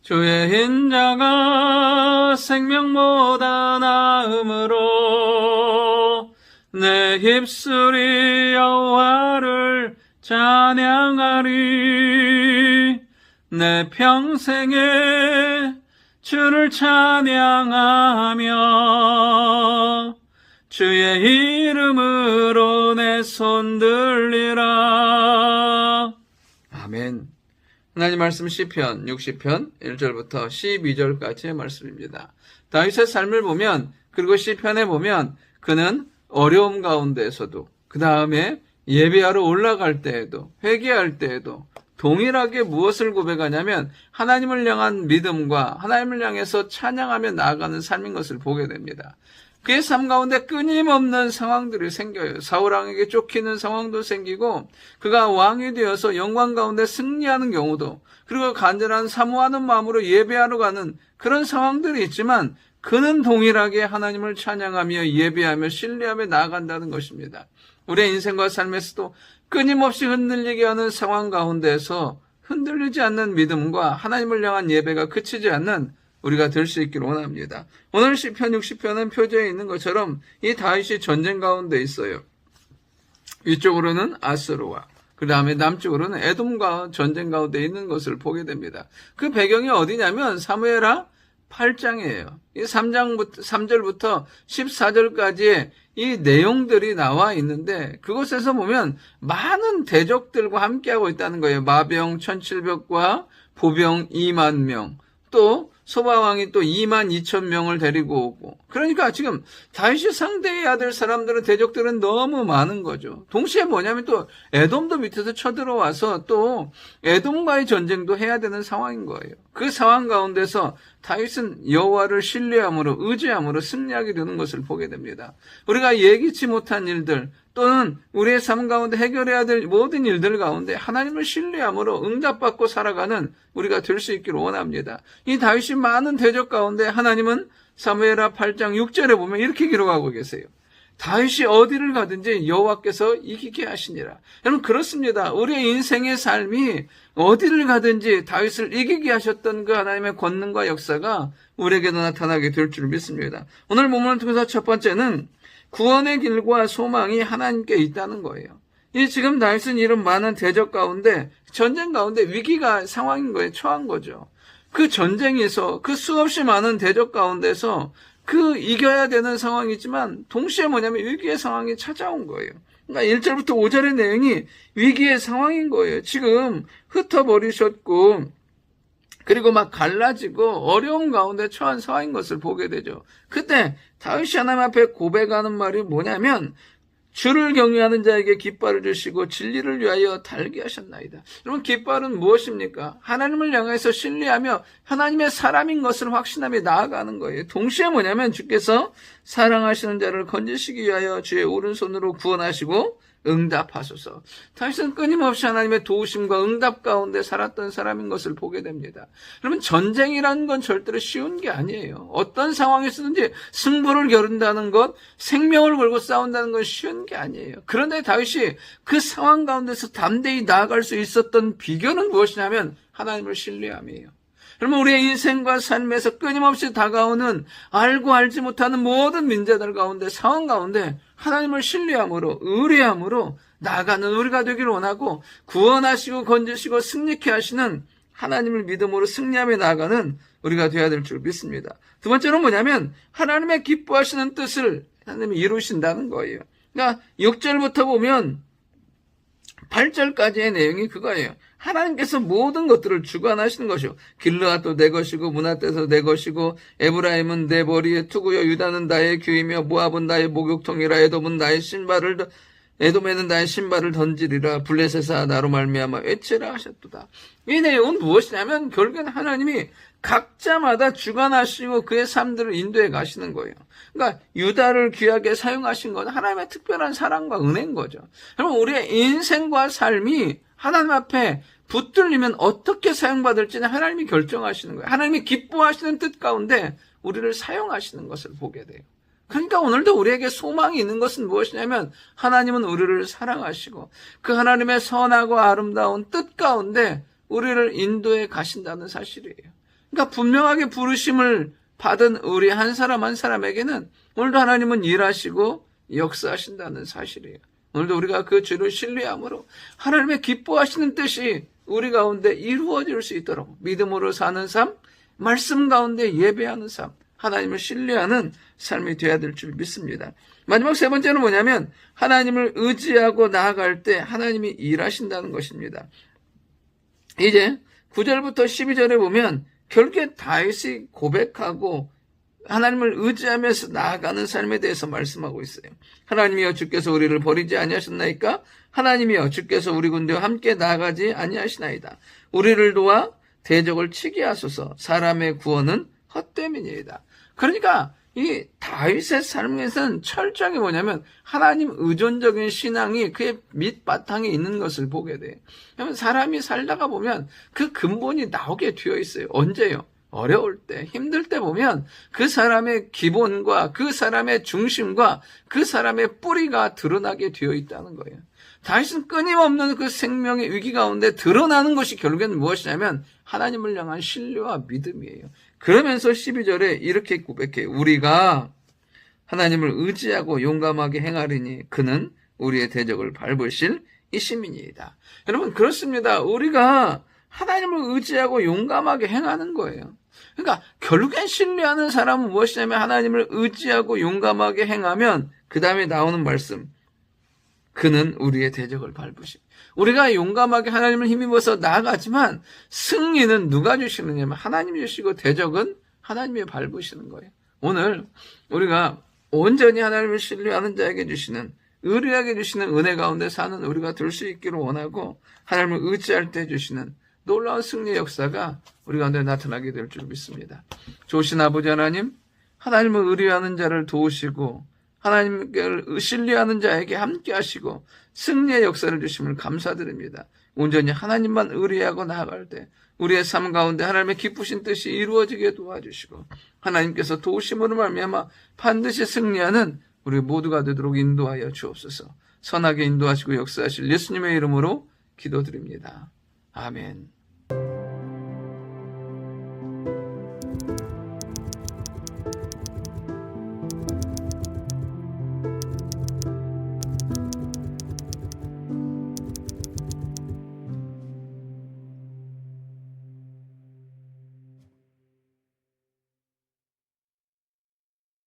주의 인자가 생명보다 나음으로 내 입술이 여호와를 찬양하리. 내 평생에 주를 찬양하며 주의 이름으로 내 손 들리라. 아멘. 하나님 말씀 시편 60편 1절부터 12절까지의 말씀입니다. 다윗의 삶을 보면, 그리고 시편에 보면 그는 어려움 가운데에서도, 그 다음에 예배하러 올라갈 때에도, 회개할 때에도 동일하게 무엇을 고백하냐면 하나님을 향한 믿음과 하나님을 향해서 찬양하며 나아가는 삶인 것을 보게 됩니다. 그의 삶 가운데 끊임없는 상황들이 생겨요. 사울왕에게 쫓기는 상황도 생기고, 그가 왕이 되어서 영광 가운데 승리하는 경우도, 그리고 간절한 사모하는 마음으로 예배하러 가는 그런 상황들이 있지만, 그는 동일하게 하나님을 찬양하며 예배하며 신뢰하며 나아간다는 것입니다. 우리의 인생과 삶에서도 끊임없이 흔들리게 하는 상황 가운데서 흔들리지 않는 믿음과 하나님을 향한 예배가 그치지 않는 우리가 될 수 있기를 원합니다. 오늘 시편 60편은 표제에 있는 것처럼 이 다윗이 전쟁 가운데 있어요. 위쪽으로는 아스루와, 그 다음에 남쪽으로는 에돔과 전쟁 가운데 있는 것을 보게 됩니다. 그 배경이 어디냐면 사무엘하 8장이에요. 이 3절부터 14절까지의 이 내용들이 나와 있는데, 그곳에서 보면 많은 대적들과 함께하고 있다는 거예요. 마병 1700과 보병 2만 명, 또 소바왕이 또 2만 2천 명을 데리고 오고, 그러니까 지금 다윗이 상대해야 될 사람들은, 대적들은 너무 많은 거죠. 동시에 뭐냐면 또 에돔도 밑에서 쳐들어와서 또 에돔과의 전쟁도 해야 되는 상황인 거예요. 그 상황 가운데서 다윗은 여호와를 신뢰함으로, 의지함으로 승리하게 되는 것을 보게 됩니다. 우리가 예기치 못한 일들, 또는 우리의 삶 가운데 해결해야 될 모든 일들 가운데 하나님을 신뢰함으로 응답받고 살아가는 우리가 될 수 있기를 원합니다. 이 다윗이 많은 대적 가운데 하나님은 사무엘하 8장 6절에 보면 이렇게 기록하고 계세요. 다윗이 어디를 가든지 여호와께서 이기게 하시니라. 여러분, 그렇습니다. 우리의 인생의 삶이 어디를 가든지 다윗을 이기게 하셨던 그 하나님의 권능과 역사가 우리에게도 나타나게 될 줄 믿습니다. 오늘 본문을 통해서 첫 번째는 구원의 길과 소망이 하나님께 있다는 거예요. 이 지금 다윗은 이런 많은 대적 가운데, 전쟁 가운데 위기가 상황인 거에 처한 거죠. 그 전쟁에서, 그 수없이 많은 대적 가운데서 그 이겨야 되는 상황이지만 동시에 뭐냐면 위기의 상황이 찾아온 거예요. 그러니까 1절부터 5절의 내용이 위기의 상황인 거예요. 지금 흩어버리셨고, 그리고 막 갈라지고 어려운 가운데 처한 상황인 것을 보게 되죠. 그때 다윗이 하나님 앞에 고백하는 말이 뭐냐면, 주를 경외하는 자에게 깃발을 주시고 진리를 위하여 달게 하셨나이다. 여러분, 깃발은 무엇입니까? 하나님을 향해서 신뢰하며 하나님의 사람인 것을 확신하며 나아가는 거예요. 동시에 뭐냐면 주께서 사랑하시는 자를 건지시기 위하여 주의 오른손으로 구원하시고 응답하소서. 다윗은 끊임없이 하나님의 도우심과 응답 가운데 살았던 사람인 것을 보게 됩니다. 여러분, 전쟁이라는 건 절대로 쉬운 게 아니에요. 어떤 상황에서든지 승부를 겨룬다는 것, 생명을 걸고 싸운다는 건 쉬운 게 아니에요. 그런데 다윗이 그 상황 가운데서 담대히 나아갈 수 있었던 비결은 무엇이냐면 하나님을 신뢰함이에요. 여러분, 우리의 인생과 삶에서 끊임없이 다가오는 알고 알지 못하는 모든 문제들 가운데, 상황 가운데 하나님을 신뢰함으로, 의뢰함으로 나아가는 우리가 되기를 원하고, 구원하시고 건지시고 승리케 하시는 하나님을 믿음으로 승리하며 나아가는 우리가 되어야 될 줄 믿습니다. 두 번째는 뭐냐면 하나님의 기뻐하시는 뜻을 하나님이 이루신다는 거예요. 그러니까 6절부터 보면 8절까지의 내용이 그거예요. 하나님께서 모든 것들을 주관하시는 것이요. 길르앗도 내 것이고 문하떼도 내 것이고 에브라임은 내 머리의 투구요 유다는 나의 귀이며 모압은 나의 목욕통이라 에돔은 나의 신발을 에돔에는 나의 신발을 던지리라 블레셋아 나로 말미암아 외치라 하셨도다. 이 내용은 무엇이냐면 결국엔 하나님이 각자마다 주관하시고 그의 삶들을 인도해 가시는 거예요. 그러니까 유다를 귀하게 사용하신 건 하나님의 특별한 사랑과 은혜인 거죠. 여러분, 우리의 인생과 삶이 하나님 앞에 붙들리면 어떻게 사용받을지는 하나님이 결정하시는 거예요. 하나님이 기뻐하시는 뜻 가운데 우리를 사용하시는 것을 보게 돼요. 그러니까 오늘도 우리에게 소망이 있는 것은 무엇이냐면 하나님은 우리를 사랑하시고 그 하나님의 선하고 아름다운 뜻 가운데 우리를 인도해 가신다는 사실이에요. 그러니까 분명하게 부르심을 받은 우리 한 사람 한 사람에게는 오늘도 하나님은 일하시고 역사하신다는 사실이에요. 오늘도 우리가 그 주를 신뢰함으로 하나님의 기뻐하시는 뜻이 우리 가운데 이루어질 수 있도록 믿음으로 사는 삶, 말씀 가운데 예배하는 삶, 하나님을 신뢰하는 삶이 되어야 될 줄 믿습니다. 마지막 세 번째는 뭐냐면 하나님을 의지하고 나아갈 때 하나님이 일하신다는 것입니다. 이제 9절부터 12절에 보면 결국에 다윗이 고백하고 하나님을 의지하면서 나아가는 삶에 대해서 말씀하고 있어요. 하나님이여 주께서 우리를 버리지 아니하셨나이까? 하나님이여 주께서 우리 군대와 함께 나아가지 아니하시나이다. 우리를 도와 대적을 치게 하소서. 사람의 구원은 헛됨이니이다. 그러니까 이 다윗의 삶에서는 철저하게 뭐냐면 하나님 의존적인 신앙이 그의 밑바탕에 있는 것을 보게 돼요. 그러면 사람이 살다가 보면 그 근본이 나오게 되어 있어요. 언제요? 어려울 때, 힘들 때 보면 그 사람의 기본과 그 사람의 중심과 그 사람의 뿌리가 드러나게 되어 있다는 거예요. 다윗은 끊임없는 그 생명의 위기 가운데 드러나는 것이 결국에는 무엇이냐면 하나님을 향한 신뢰와 믿음이에요. 그러면서 12절에 이렇게 고백해요. 우리가 하나님을 의지하고 용감하게 행하리니 그는 우리의 대적을 밟으실 이심이니이다. 여러분 그렇습니다. 우리가 하나님을 의지하고 용감하게 행하는 거예요. 그러니까 결국엔 신뢰하는 사람은 무엇이냐면 하나님을 의지하고 용감하게 행하면 그 다음에 나오는 말씀, 그는 우리의 대적을 밟으시. 우리가 용감하게 하나님을 힘입어서 나아가지만 승리는 누가 주시느냐면 하나님이 주시고 대적은 하나님이 밟으시는 거예요. 오늘 우리가 온전히 하나님을 신뢰하는 자에게 주시는, 의리하게 주시는 은혜 가운데 사는 우리가 될 수 있기를 원하고 하나님을 의지할 때 주시는 놀라운 승리의 역사가 우리 가운데 나타나게 될 줄 믿습니다. 좋으신 아버지 하나님, 하나님을 의뢰하는 자를 도우시고 하나님을 신뢰하는 자에게 함께 하시고 승리의 역사를 주심을 감사드립니다. 온전히 하나님만 의뢰하고 나아갈 때 우리의 삶 가운데 하나님의 기쁘신 뜻이 이루어지게 도와주시고 하나님께서 도우심으로 말미암아 반드시 승리하는 우리 모두가 되도록 인도하여 주옵소서. 선하게 인도하시고 역사하실 예수님의 이름으로 기도드립니다. 아멘.